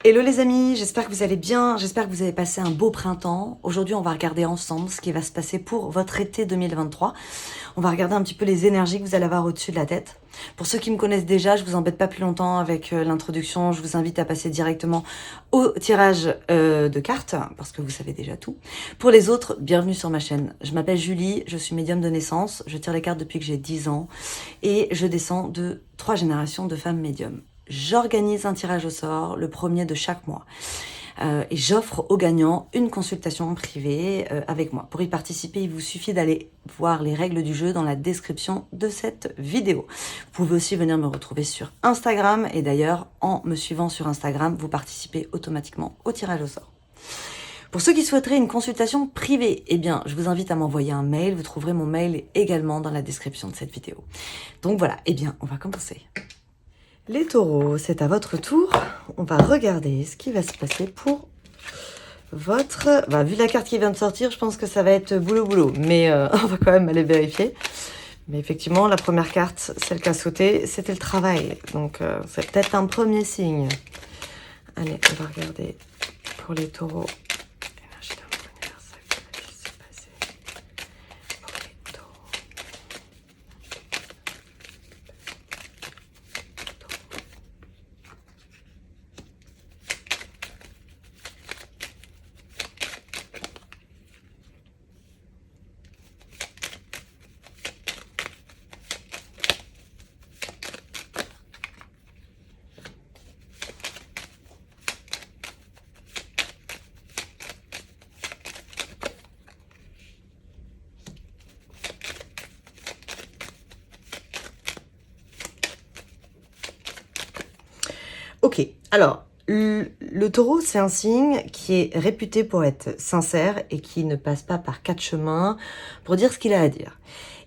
Hello les amis, j'espère que vous allez bien, j'espère que vous avez passé un beau printemps. Aujourd'hui, on va regarder ensemble ce qui va se passer pour votre été 2023. On va regarder un petit peu les énergies que vous allez avoir au-dessus de la tête. Pour ceux qui me connaissent déjà, je vous embête pas plus longtemps avec l'introduction. Je vous invite à passer directement au tirage de cartes, parce que vous savez déjà tout. Pour les autres, bienvenue sur ma chaîne. Je m'appelle Julie, je suis médium de naissance. Je tire les cartes depuis que j'ai 10 ans et je descends de 3 générations de femmes médiums. J'organise un tirage au sort, le premier de chaque mois. Et j'offre aux gagnants une consultation privée avec moi. Pour y participer, il vous suffit d'aller voir les règles du jeu dans la description de cette vidéo. Vous pouvez aussi venir me retrouver sur Instagram. Et d'ailleurs, en me suivant sur Instagram, vous participez automatiquement au tirage au sort. Pour ceux qui souhaiteraient une consultation privée, eh bien, je vous invite à m'envoyer un mail. Vous trouverez mon mail également dans la description de cette vidéo. Donc voilà, eh bien, on va commencer. Les taureaux, c'est à votre tour. On va regarder ce qui va se passer pour votre... vu la carte qui vient de sortir, je pense que ça va être boulot. Mais on va quand même aller vérifier. Mais effectivement, la première carte, celle qui a sauté, c'était le travail. Donc, c'est peut-être un premier signe. Allez, on va regarder pour les taureaux. Ok, alors, le taureau, c'est un signe qui est réputé pour être sincère et qui ne passe pas par 4 chemins pour dire ce qu'il a à dire.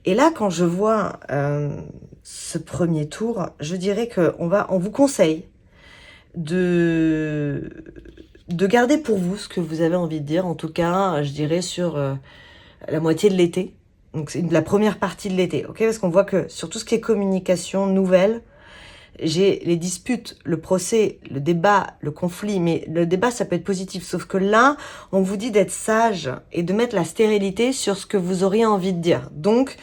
Et là, quand je vois ce premier tour, je dirais on vous conseille de garder pour vous ce que vous avez envie de dire, en tout cas, je dirais sur la moitié de l'été. Donc, c'est la première partie de l'été, ok? Parce qu'on voit que sur tout ce qui est communication nouvelle, j'ai les disputes, le procès, le débat, le conflit, mais le débat, ça peut être positif. Sauf que là, on vous dit d'être sage et de mettre la stérilité sur ce que vous auriez envie de dire. Donc,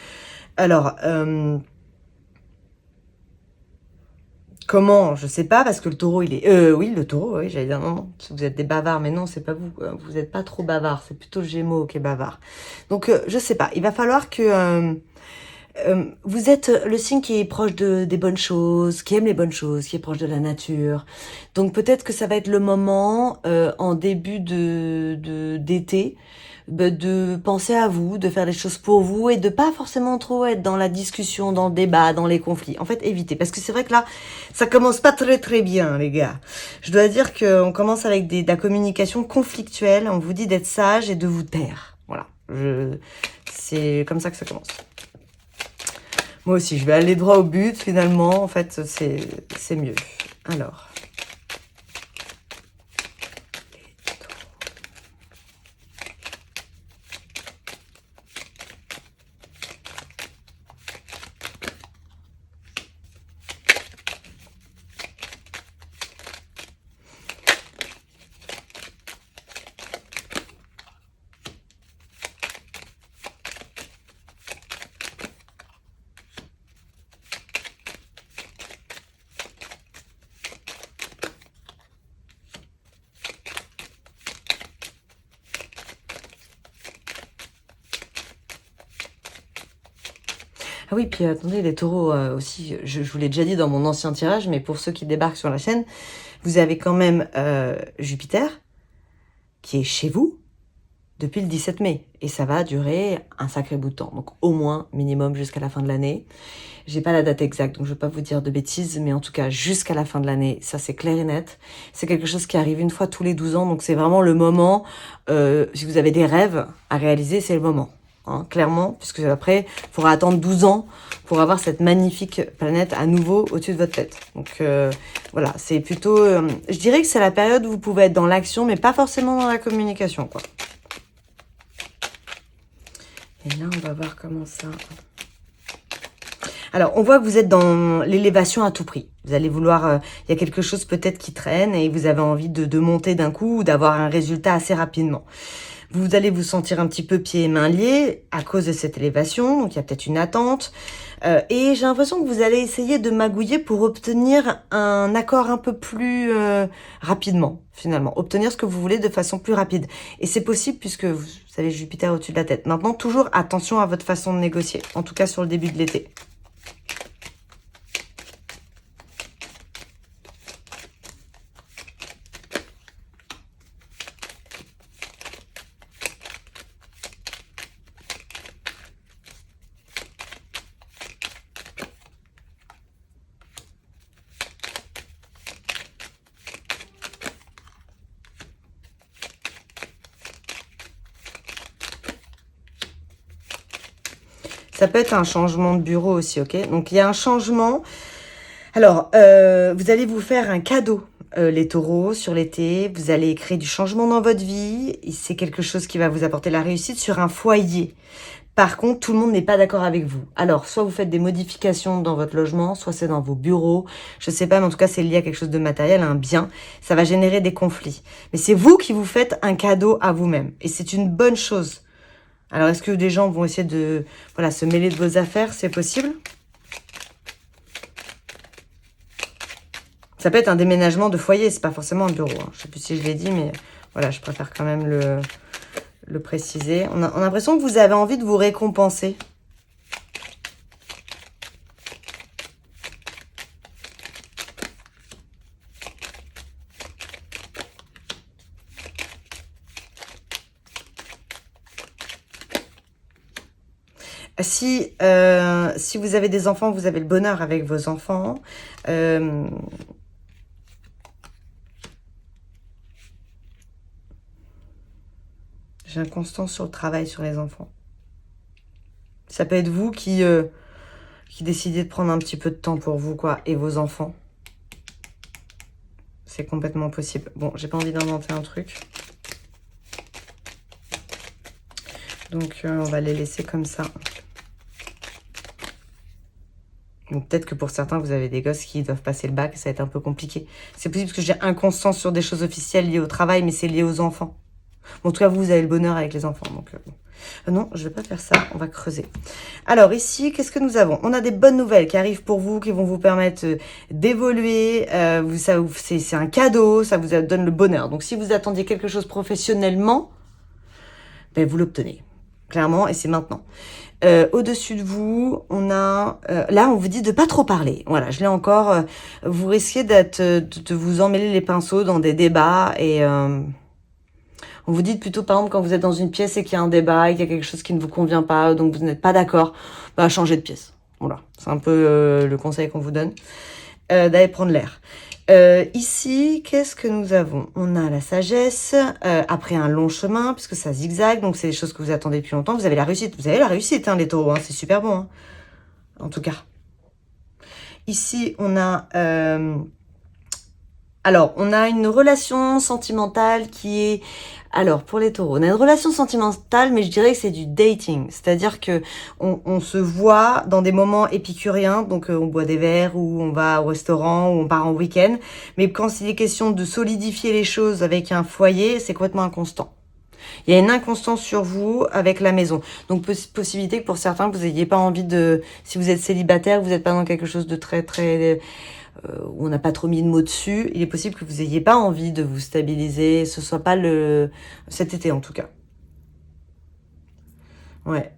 alors, comment? Je sais pas, parce que le taureau, il est... oui, le taureau, oui, j'allais dire, non, vous êtes des bavards, mais non, c'est pas vous, vous êtes pas trop bavard, c'est plutôt le Gémeaux qui est bavard. Donc, je sais pas, il va falloir que... vous êtes le signe qui est proche des bonnes choses, qui aime les bonnes choses, qui est proche de la nature. Donc peut-être que ça va être le moment, en début d'été, de penser à vous, de faire des choses pour vous et de pas forcément trop être dans la discussion, dans le débat, dans les conflits. En fait, évitez. Parce que c'est vrai que là, ça commence pas très bien, les gars. Je dois dire qu'on commence avec de la communication conflictuelle. On vous dit d'être sage et de vous taire. Voilà. C'est comme ça que ça commence. Moi aussi, je vais aller droit au but, finalement. En fait, c'est mieux. Alors. Ah oui, puis attendez, les taureaux aussi, je vous l'ai déjà dit dans mon ancien tirage, mais pour ceux qui débarquent sur la chaîne, vous avez quand même Jupiter, qui est chez vous depuis le 17 mai. Et ça va durer un sacré bout de temps. Donc au moins, minimum, jusqu'à la fin de l'année. J'ai pas la date exacte, donc je vais pas vous dire de bêtises, mais en tout cas, jusqu'à la fin de l'année, ça c'est clair et net. C'est quelque chose qui arrive une fois tous les 12 ans, donc c'est vraiment le moment, si vous avez des rêves à réaliser, c'est le moment. Hein, clairement, puisque après, il faudra attendre 12 ans pour avoir cette magnifique planète à nouveau au-dessus de votre tête. Donc voilà, c'est plutôt... je dirais que c'est la période où vous pouvez être dans l'action, mais pas forcément dans la communication, quoi. Et là, on va voir comment ça... Alors, on voit que vous êtes dans l'élévation à tout prix. Vous allez vouloir... il y a quelque chose peut-être qui traîne et vous avez envie de monter d'un coup ou d'avoir un résultat assez rapidement. Vous allez vous sentir un petit peu pieds et mains liés à cause de cette élévation. Donc, il y a peut-être une attente. Et j'ai l'impression que vous allez essayer de magouiller pour obtenir un accord un peu plus rapidement, finalement. Obtenir ce que vous voulez de façon plus rapide. Et c'est possible puisque vous avez Jupiter au-dessus de la tête. Maintenant, toujours attention à votre façon de négocier. En tout cas, sur le début de l'été. Ça peut être un changement de bureau aussi, ok? Donc, il y a un changement. Alors, vous allez vous faire un cadeau, les taureaux, sur l'été. Vous allez créer du changement dans votre vie. C'est quelque chose qui va vous apporter la réussite sur un foyer. Par contre, tout le monde n'est pas d'accord avec vous. Alors, soit vous faites des modifications dans votre logement, soit c'est dans vos bureaux. Je sais pas, mais en tout cas, c'est lié à quelque chose de matériel, à un bien. Ça va générer des conflits. Mais c'est vous qui vous faites un cadeau à vous-même. Et c'est une bonne chose. Alors, est-ce que des gens vont essayer de se mêler de vos affaires? C'est possible. Ça peut être un déménagement de foyer, c'est pas forcément un bureau. Hein. Je sais plus si je l'ai dit, mais voilà, je préfère quand même le préciser. On a l'impression que vous avez envie de vous récompenser. Si vous avez des enfants, vous avez le bonheur avec vos enfants. J'ai inconstance sur le travail, sur les enfants. Ça peut être vous qui décidez de prendre un petit peu de temps pour vous, quoi, et vos enfants. C'est complètement possible. Bon, j'ai pas envie d'inventer un truc. Donc, on va les laisser comme ça. Donc, peut-être que pour certains, vous avez des gosses qui doivent passer le bac, ça va être un peu compliqué. C'est possible parce que j'ai inconstance sur des choses officielles liées au travail, mais c'est lié aux enfants. Bon, en tout cas, vous avez le bonheur avec les enfants. Donc, non, je ne vais pas faire ça. On va creuser. Alors, ici, qu'est-ce que nous avons? On a des bonnes nouvelles qui arrivent pour vous, qui vont vous permettre d'évoluer. C'est un cadeau, ça vous donne le bonheur. Donc, si vous attendiez quelque chose professionnellement, ben, vous l'obtenez. Clairement, et c'est maintenant. Au-dessus de vous, on a... là, on vous dit de pas trop parler. Voilà, je l'ai encore. Vous risquez de vous emmêler les pinceaux dans des débats et... on vous dit plutôt, par exemple, quand vous êtes dans une pièce et qu'il y a un débat et qu'il y a quelque chose qui ne vous convient pas, donc vous n'êtes pas d'accord, bah, changez de pièce. Voilà, c'est un peu le conseil qu'on vous donne. D'aller prendre l'air. Ici, qu'est-ce que nous avons? On a la sagesse, après un long chemin, puisque ça zigzague, donc c'est des choses que vous attendez depuis longtemps. Vous avez la réussite. Vous avez la réussite, hein, les taureaux, hein, c'est super bon. Hein, en tout cas. Ici, on a... alors, on a une relation sentimentale qui est... Alors, pour les taureaux, on a une relation sentimentale, mais je dirais que c'est du dating. C'est-à-dire que on se voit dans des moments épicuriens, donc on boit des verres, ou on va au restaurant, ou on part en week-end. Mais quand il est question de solidifier les choses avec un foyer, c'est complètement inconstant. Il y a une inconstance sur vous avec la maison. Donc, possibilité que pour certains, vous n'ayez pas envie de... Si vous êtes célibataire, vous n'êtes pas dans quelque chose de très, très... où on n'a pas trop mis de mots dessus, il est possible que vous n'ayez pas envie de vous stabiliser, ce soit pas cet été en tout cas. Ouais.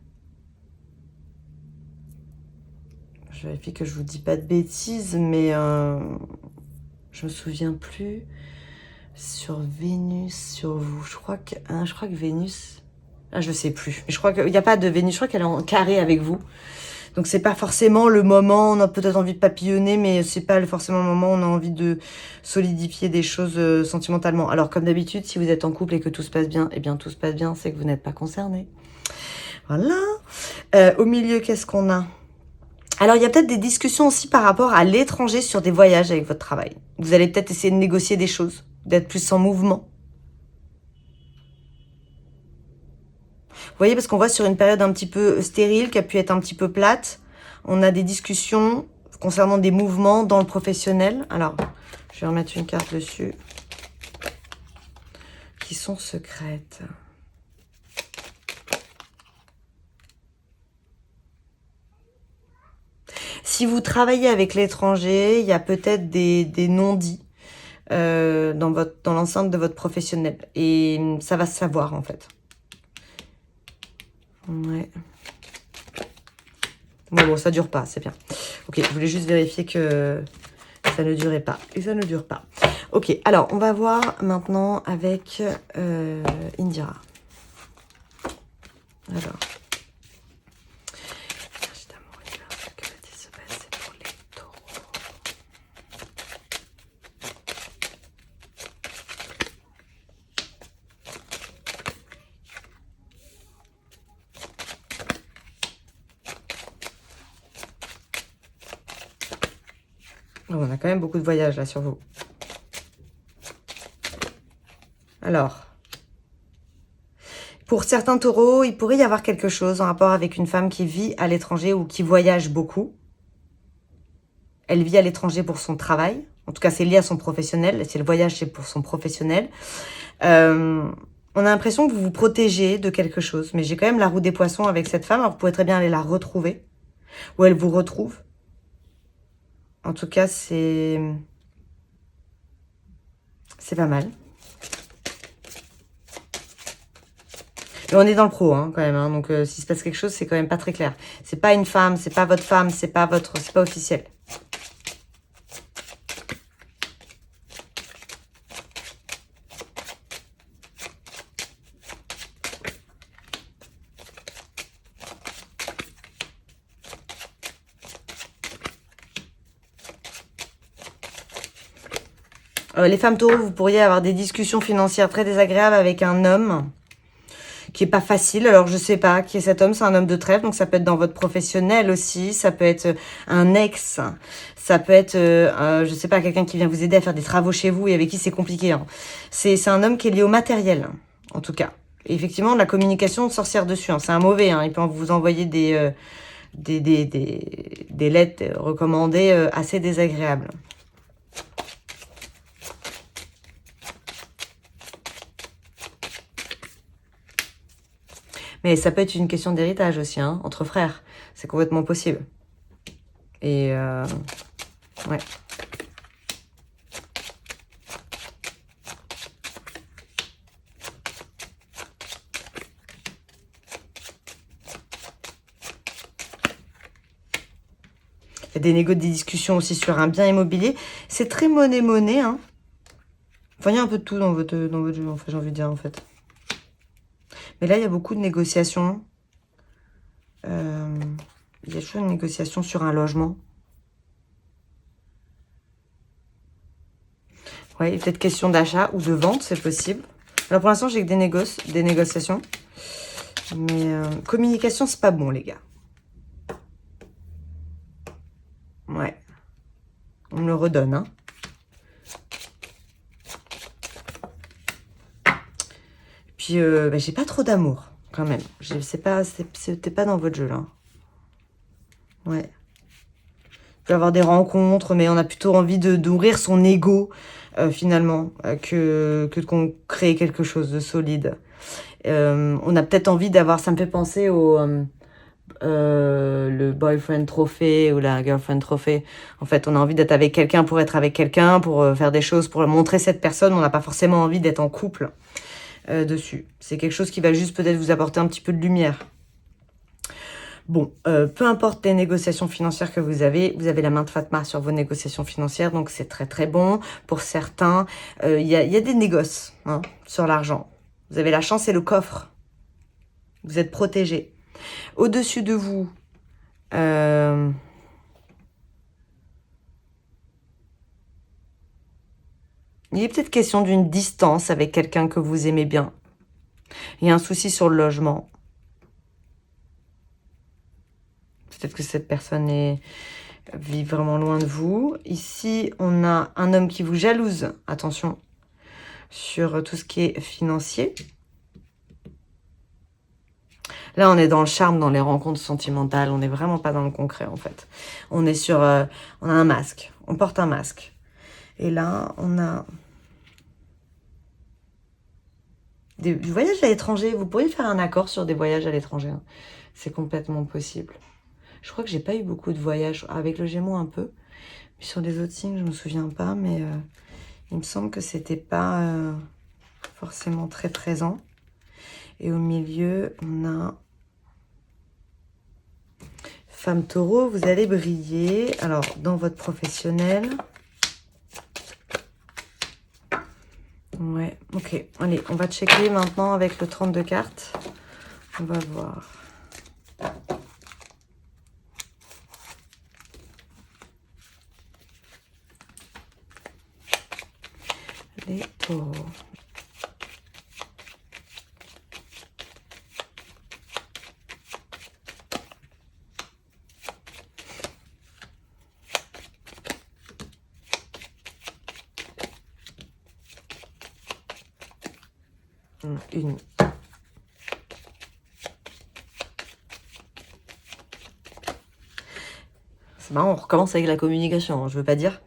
Je vérifie que je vous dis pas de bêtises, mais je me souviens plus. Sur Vénus, sur vous, je crois que Vénus... Ah, je sais plus. Je crois qu'il n'y a pas de Vénus, je crois qu'elle est en carré avec vous. Donc, c'est pas forcément le moment, on a peut-être envie de papillonner, mais c'est pas forcément le moment où on a envie de solidifier des choses sentimentalement. Alors, comme d'habitude, si vous êtes en couple et que tout se passe bien, eh bien, tout se passe bien, c'est que vous n'êtes pas concerné. Voilà. Au milieu, qu'est-ce qu'on a? Alors, il y a peut-être des discussions aussi par rapport à l'étranger sur des voyages avec votre travail. Vous allez peut-être essayer de négocier des choses, d'être plus en mouvement. Vous voyez, parce qu'on voit sur une période un petit peu stérile, qui a pu être un petit peu plate. On a des discussions concernant des mouvements dans le professionnel. Alors, je vais remettre une carte dessus. Qui sont secrètes. Si vous travaillez avec l'étranger, il y a peut-être des non-dits dans l'enceinte de votre professionnel. Et ça va se savoir, en fait. Ouais. Bon, ça dure pas, c'est bien. Ok, je voulais juste vérifier que ça ne durait pas. Et ça ne dure pas. Ok, alors, on va voir maintenant avec Indira. Alors. Oh, on a quand même beaucoup de voyages là sur vous. Alors, pour certains taureaux, il pourrait y avoir quelque chose en rapport avec une femme qui vit à l'étranger ou qui voyage beaucoup. Elle vit à l'étranger pour son travail. En tout cas, c'est lié à son professionnel. Si le voyage, c'est pour son professionnel. On a l'impression que vous vous protégez de quelque chose. Mais j'ai quand même la roue des poissons avec cette femme. Alors, vous pourrez très bien aller la retrouver. Ou elle vous retrouve. En tout cas, c'est pas mal. Et on est dans le pro, hein, quand même. Hein, donc, s'il se passe quelque chose, c'est quand même pas très clair. C'est pas une femme, c'est pas votre femme, c'est pas officiel. Les femmes taureaux, vous pourriez avoir des discussions financières très désagréables avec un homme qui est pas facile. Alors, je sais pas qui est cet homme. C'est un homme de trêve. Donc, ça peut être dans votre professionnel aussi. Ça peut être un ex. Ça peut être, je sais pas, quelqu'un qui vient vous aider à faire des travaux chez vous et avec qui c'est compliqué. Hein. C'est un homme qui est lié au matériel, en tout cas. Et effectivement, la communication sorcière dessus. Hein. C'est un mauvais. Hein. Il peut vous envoyer des lettres recommandées assez désagréables. Mais ça peut être une question d'héritage aussi, hein, entre frères. C'est complètement possible. Et ouais. Il y a des négos, des discussions aussi sur un bien immobilier. C'est très monnaie, hein. Enfin, il y a un peu de tout dans votre jeu, en fait, j'ai envie de dire, en fait. Mais là, il y a beaucoup de négociations. Il y a toujours une négociation sur un logement. Oui, il y a peut-être question d'achat ou de vente, c'est possible. Alors, pour l'instant, j'ai que des négociations. Mais communication, c'est pas bon, les gars. Ouais. On me le redonne, hein. Puis, bah, j'ai pas trop d'amour, quand même. C'était pas dans votre jeu, là. Ouais. Il peut y avoir des rencontres, mais on a plutôt envie d'ouvrir son ego, finalement, que de créer quelque chose de solide. On a peut-être envie d'avoir, ça me fait penser au le boyfriend trophée ou la girlfriend trophée. En fait, on a envie d'être avec quelqu'un pour être avec quelqu'un, pour faire des choses, pour montrer cette personne. On n'a pas forcément envie d'être en couple dessus. C'est quelque chose qui va juste peut-être vous apporter un petit peu de lumière. Bon, peu importe les négociations financières que vous avez la main de Fatma sur vos négociations financières, donc c'est très très bon. Pour certains, il y a des négoces hein, sur l'argent. Vous avez la chance et le coffre. Vous êtes protégé. Au-dessus de vous, il est peut-être question d'une distance avec quelqu'un que vous aimez bien. Il y a un souci sur le logement. Peut-être que cette personne vit vraiment loin de vous. Ici, on a un homme qui vous jalouse. Attention, sur tout ce qui est financier. Là, on est dans le charme, dans les rencontres sentimentales. On n'est vraiment pas dans le concret, en fait. On est sur... on a un masque. On porte un masque. Et là, on a... du voyage à l'étranger. Vous pourriez faire un accord sur des voyages à l'étranger. Hein. C'est complètement possible. Je crois que j'ai pas eu beaucoup de voyages. Avec le Gémeaux, un peu. Puis sur les autres signes, je me souviens pas. Mais il me semble que c'était pas forcément très présent. Et au milieu, on a... Femme taureau, vous allez briller. Alors, dans votre professionnel. Ouais, ok. Allez, on va checker maintenant avec le 32 cartes. On va voir. Les taureaux. Une. C'est marrant, on recommence avec la communication, hein, je veux pas dire.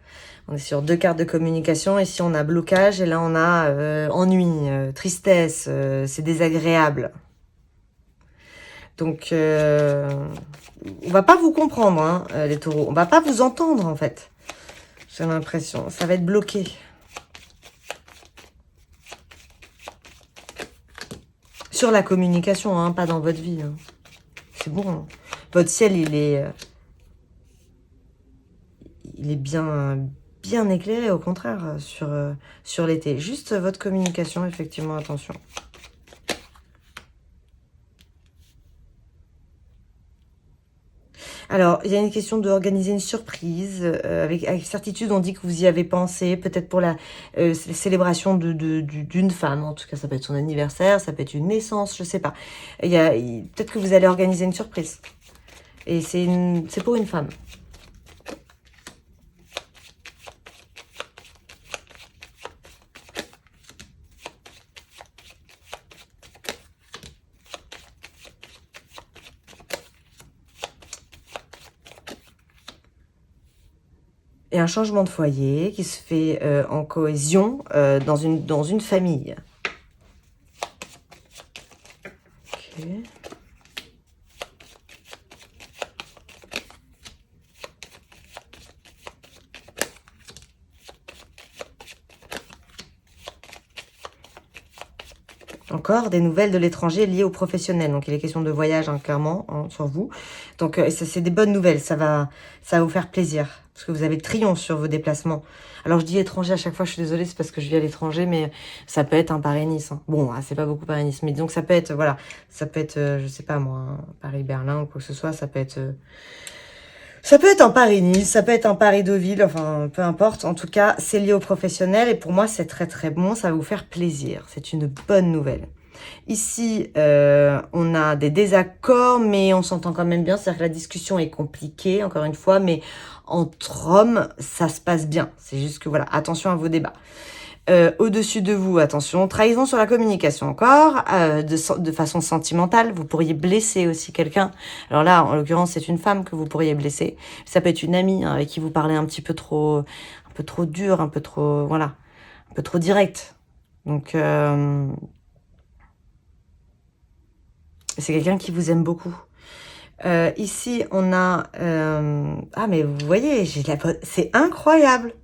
On est sur 2 cartes de communication, ici on a blocage, et là on a ennui, tristesse, c'est désagréable. Donc, on va pas vous comprendre, hein, les taureaux. On va pas vous entendre, en fait. J'ai l'impression. Ça va être bloqué. Sur la communication, hein, pas dans votre vie. Hein. C'est bon. Hein. Votre ciel, il est bien éclairé, au contraire, sur l'été. Juste votre communication, effectivement, attention. Alors, il y a une question d'organiser une surprise. Avec certitude, on dit que vous y avez pensé. Peut-être pour la célébration d'une femme. En tout cas, ça peut être son anniversaire, ça peut être une naissance, je sais pas. Peut-être que vous allez organiser une surprise. Et c'est pour une femme. Et un changement de foyer qui se fait en cohésion dans une famille. Ok. Encore des nouvelles de l'étranger liées aux professionnels. Donc, il est question de voyage, hein, clairement, hein, sur vous. Donc, c'est des bonnes nouvelles. Ça va vous faire plaisir. Parce que vous avez le triomphe sur vos déplacements. Alors, je dis étranger à chaque fois, je suis désolée, c'est parce que je vis à l'étranger, mais ça peut être un Paris-Nice. Hein. Bon, c'est pas beaucoup Paris-Nice, mais donc ça peut être, voilà, ça peut être, je sais pas moi, Paris-Berlin ou quoi que ce soit, ça peut être... Ça peut être un Paris-Nice, ça peut être un Paris-Deauville, enfin, peu importe. En tout cas, c'est lié au professionnel et pour moi, c'est très très bon. Ça va vous faire plaisir. C'est une bonne nouvelle. Ici, on a des désaccords, mais on s'entend quand même bien. C'est-à-dire que la discussion est compliquée, encore une fois, mais entre hommes, ça se passe bien. C'est juste que, voilà, attention à vos débats. Au-dessus de vous, attention, trahison sur la communication encore, de façon sentimentale, vous pourriez blesser aussi quelqu'un. Alors là, en l'occurrence, c'est une femme que vous pourriez blesser. Ça peut être une amie, hein, avec qui vous parlez un peu trop dur, un peu trop, voilà, un peu trop direct. Donc, c'est quelqu'un qui vous aime beaucoup. Ici, on a... ah, mais vous voyez, c'est incroyable.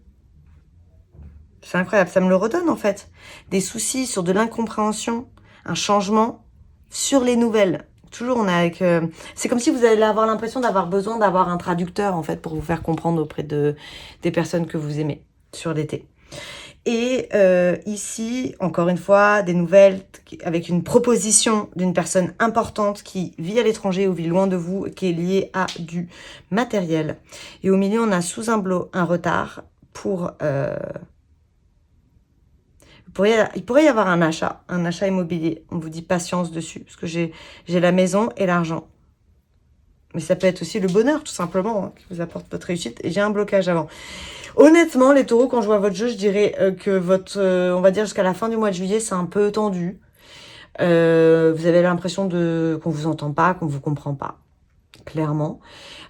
C'est incroyable, ça me le redonne en fait. Des soucis sur de l'incompréhension, un changement sur les nouvelles. Toujours on est avec... c'est comme si vous allez avoir l'impression d'avoir besoin d'avoir un traducteur en fait pour vous faire comprendre auprès des personnes que vous aimez sur l'été. Et ici, encore une fois, des nouvelles avec une proposition d'une personne importante qui vit à l'étranger ou vit loin de vous, qui est liée à du matériel. Et au milieu, on a sous un blot un retard pour... il pourrait y avoir un achat immobilier. On vous dit patience dessus, parce que j'ai la maison et l'argent. Mais ça peut être aussi le bonheur, tout simplement, hein, qui vous apporte votre réussite. Et j'ai un blocage avant. Honnêtement, les taureaux, quand je vois votre jeu, je dirais que on va dire jusqu'à la fin du mois de juillet, c'est un peu tendu. Vous avez l'impression qu'on vous entend pas, qu'on vous comprend pas, clairement.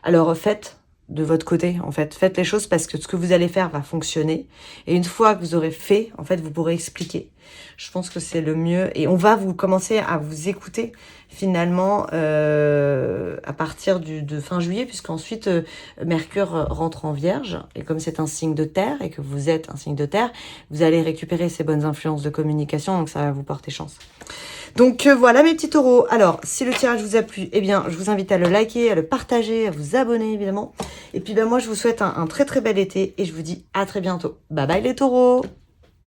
Alors faites de votre côté, en fait. Faites les choses parce que ce que vous allez faire va fonctionner. Et une fois que vous aurez fait, en fait, vous pourrez expliquer. Je pense que c'est le mieux. Et on va vous commencer à vous écouter, finalement, à partir de fin juillet, puisqu'ensuite, Mercure rentre en Vierge. Et comme c'est un signe de terre, et que vous êtes un signe de terre, vous allez récupérer ces bonnes influences de communication, donc ça va vous porter chance. Donc voilà mes petits taureaux. Alors, si le tirage vous a plu, eh bien, je vous invite à le liker, à le partager, à vous abonner évidemment. Et puis ben, moi, je vous souhaite un très très bel été et je vous dis à très bientôt. Bye bye les taureaux!